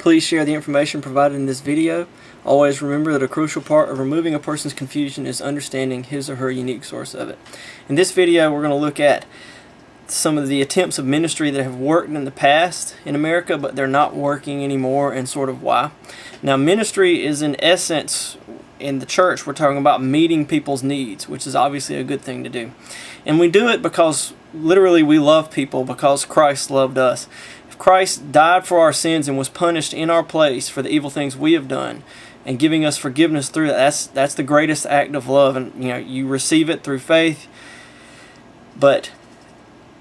Please share the information provided in this video. Always remember that a crucial part of removing a person's confusion is understanding his or her unique source of it. In this video, we're going to look at some of the attempts of ministry that have worked in the past in America, but they're not working anymore, and sort of why. Now, ministry is, in essence, in the church, we're talking about meeting people's needs, which is obviously a good thing to do. And we do it because literally we love people, because Christ loved us. If Christ died for our sins and was punished in our place for the evil things we have done, and giving us forgiveness through that, that's the greatest act of love. And you receive it through faith. But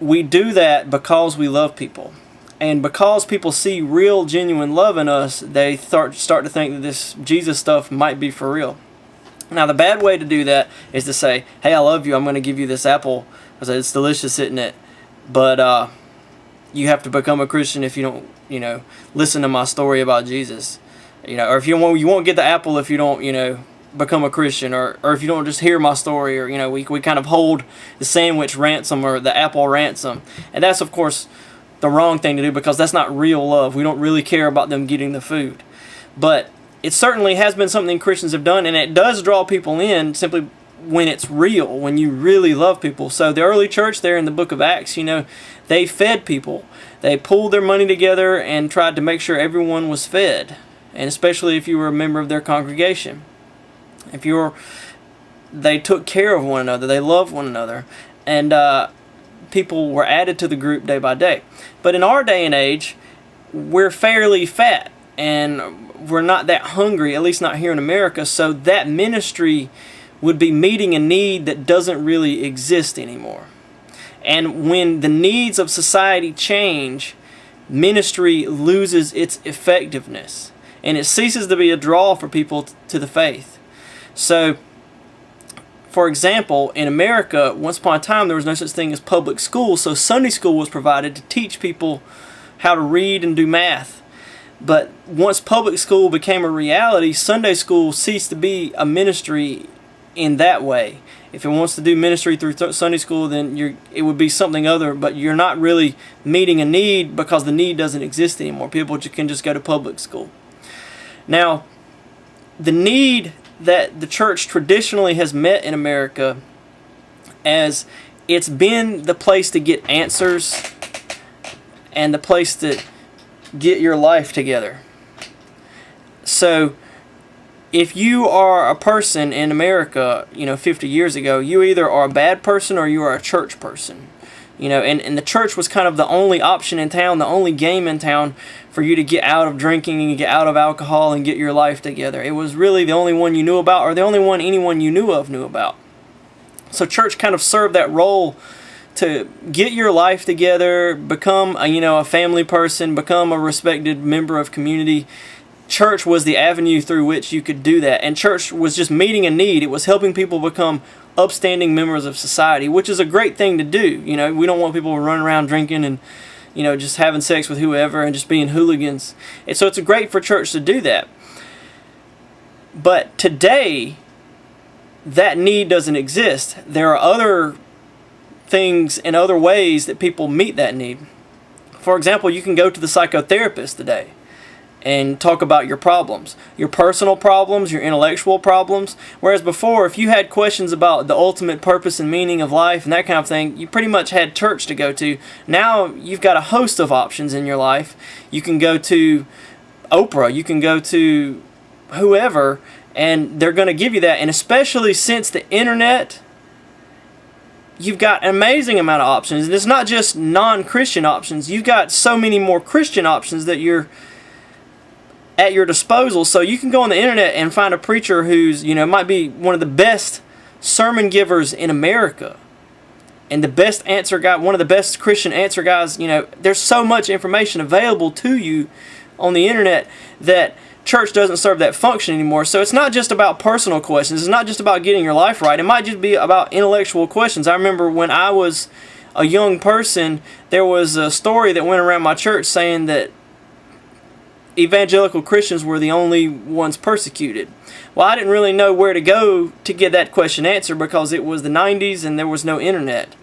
we do that because we love people. And because people see real, genuine love in us, they start to think that this Jesus stuff might be for real. Now, the bad way to do that is to say, hey, I love you, I'm going to give you this apple, because it's delicious, isn't it? But you have to become a Christian if you don't, listen to my story about Jesus. Or if you won't get the apple if you don't, become a Christian, or if you don't just hear my story, or we kind of hold the sandwich ransom or the apple ransom. And that's, of course, the wrong thing to do, because that's not real love. We don't really care about them getting the food. But it certainly has been something Christians have done, and it does draw people in simply when it's real, when you really love people. So the early church there in the book of Acts, they fed people. They pulled their money together and tried to make sure everyone was fed, and especially if you were a member of their congregation. They took care of one another, they loved one another, and people were added to the group day by day. But in our day and age, we're fairly fat, and we're not that hungry, at least not here in America, so that ministry would be meeting a need that doesn't really exist anymore. And when the needs of society change, ministry loses its effectiveness, and it ceases to be a draw for people to the faith. So, for example, in America, once upon a time, there was no such thing as public school, so Sunday school was provided to teach people how to read and do math. But once public school became a reality, Sunday school ceased to be a ministry in that way. If it wants to do ministry through Sunday school, then it would be something other, but you're not really meeting a need, because the need doesn't exist anymore. People can just go to public school. Now, the need that the church traditionally has met in America, as it's been the place to get answers and the place to get your life together. So if you are a person in America, 50 years ago, you either are a bad person or you are a church person. And the church was kind of the only option in town, the only game in town for you to get out of drinking and get out of alcohol and get your life together. It was really the only one you knew about, or the only one anyone you knew about. So church kind of served that role to get your life together, become a family person, become a respected member of community. Church was the avenue through which you could do that. And church was just meeting a need. It was helping people become upstanding members of society, which is a great thing to do. We don't want people running around drinking and just having sex with whoever and just being hooligans. And so it's great for church to do that. But today, that need doesn't exist. There are other things and other ways that people meet that need. For example, you can go to the psychotherapist today and talk about your problems, your personal problems, your intellectual problems. Whereas before, if you had questions about the ultimate purpose and meaning of life and that kind of thing, you pretty much had church to go to. Now you've got a host of options in your life. You can go to Oprah, you can go to whoever, and they're going to give you that. And especially since the internet, you've got an amazing amount of options. And it's not just non-Christian options. You've got so many more Christian options that you're at your disposal. So you can go on the internet and find a preacher who's, might be one of the best sermon givers in America, and the best answer guy, one of the best Christian answer guys. There's so much information available to you on the internet that church doesn't serve that function anymore. So it's not just about personal questions. It's not just about getting your life right. It might just be about intellectual questions. I remember when I was a young person, there was a story that went around my church saying that evangelical Christians were the only ones persecuted. Well, I didn't really know where to go to get that question answered, because it was the 90s and there was no internet.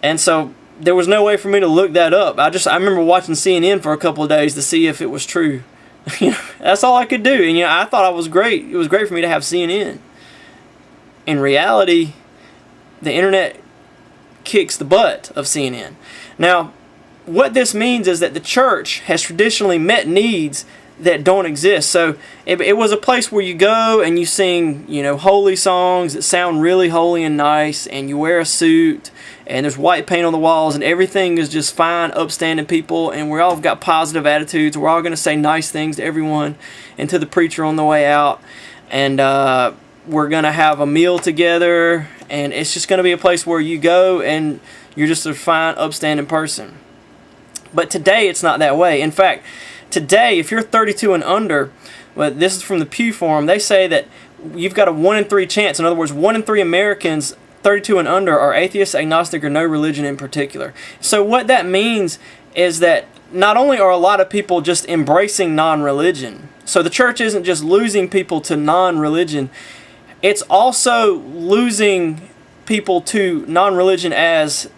And so there was no way for me to look that up. I remember watching CNN for a couple of days to see if it was true. That's all I could do. And I thought I was great. It was great for me to have CNN. In reality, the internet kicks the butt of CNN. Now, what this means is that the church has traditionally met needs that don't exist. So it was a place where you go and you sing, holy songs that sound really holy and nice, and you wear a suit, and there's white paint on the walls, and everything is just fine, upstanding people, and we all got positive attitudes. We're all going to say nice things to everyone and to the preacher on the way out, and we're going to have a meal together, and it's just going to be a place where you go and you're just a fine, upstanding person. But today it's not that way. In fact, today, if you're 32 and under, well, this is from the Pew Forum, they say that you've got a 1 in 3 chance. In other words, 1 in 3 Americans 32 and under are atheist, agnostic, or no religion in particular. So what that means is that not only are a lot of people just embracing non-religion, so the church isn't just losing people to non-religion, it's also losing people to non-religion as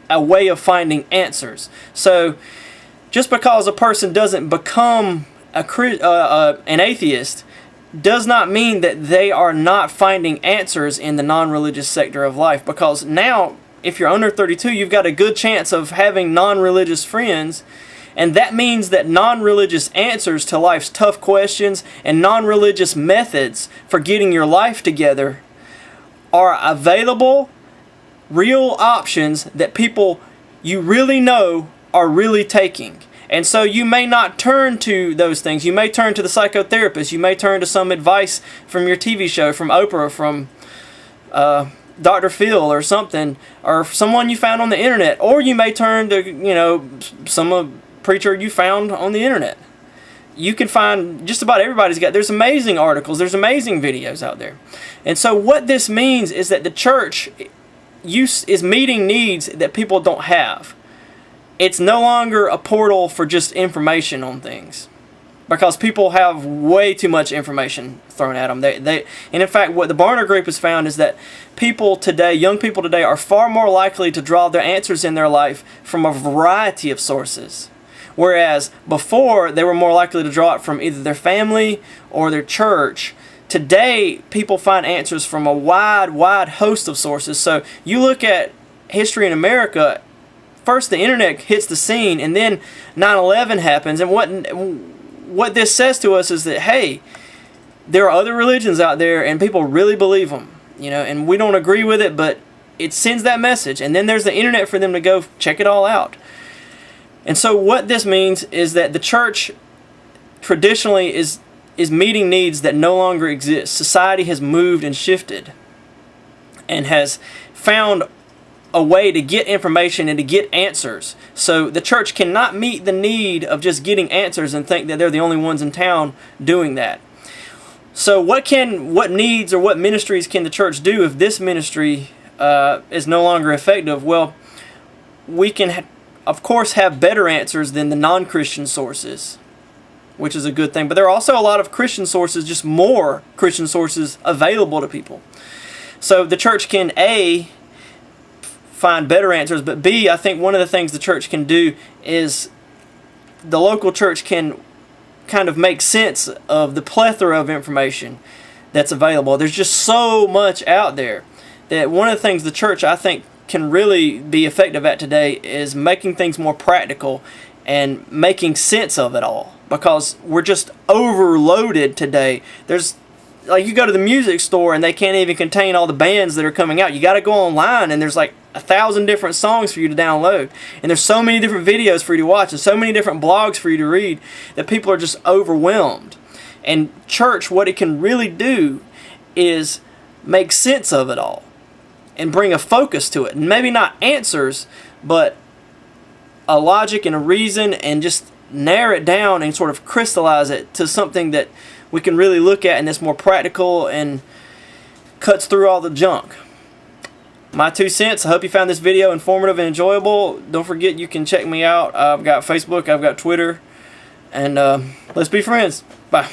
a way of finding answers. So just because a person doesn't become an atheist does not mean that they are not finding answers in the non-religious sector of life. Because now, if you're under 32, you've got a good chance of having non-religious friends, and that means that non-religious answers to life's tough questions and non-religious methods for getting your life together are available, real options that people you really know are really taking. And so you may not turn to those things. You may turn to the psychotherapist. You may turn to some advice from your TV show, from Oprah, from Dr. Phil or something, or someone you found on the internet. Or you may turn to, some preacher you found on the internet. You can find just about everybody's there's amazing articles, there's amazing videos out there. And so what this means is that the church is meeting needs that people don't have. It's no longer a portal for just information on things, because people have way too much information thrown at them. And in fact, what the Barna Group has found is that people today, young people today, are far more likely to draw their answers in their life from a variety of sources. Whereas before, they were more likely to draw it from either their family or their church. Today, people find answers from a wide host of sources. So you look at history in America. First, the internet hits the scene, and then 9/11 happens. And what this says to us is that, hey, there are other religions out there, and people really believe them. And we don't agree with it, but it sends that message. And then there's the internet for them to go check it all out. And so what this means is that the church traditionally is meeting needs that no longer exist. Society has moved and shifted and has found a way to get information and to get answers. So the church cannot meet the need of just getting answers and think that they're the only ones in town doing that. So what needs or what ministries can the church do if this ministry is no longer effective? Well, we can of course have better answers than the non-Christian sources, which is a good thing. But there are also a lot of Christian sources, just more Christian sources available to people. So the church can A, find better answers, but B, I think one of the things the church can do is the local church can kind of make sense of the plethora of information that's available. There's just so much out there that one of the things the church, I think, can really be effective at today is making things more practical and making sense of it all, because we're just overloaded today. There's you go to the music store and they can't even contain all the bands that are coming out. You got to go online and there's 1,000 different songs for you to download, and there's so many different videos for you to watch and so many different blogs for you to read that people are just overwhelmed. And church, what it can really do is make sense of it all and bring a focus to it, and maybe not answers, but a logic and a reason, and just narrow it down and sort of crystallize it to something that we can really look at and that's more practical and cuts through all the junk. My 2 cents. I hope you found this video informative and enjoyable. Don't forget you can check me out. I've got Facebook, I've got Twitter, and let's be friends. Bye.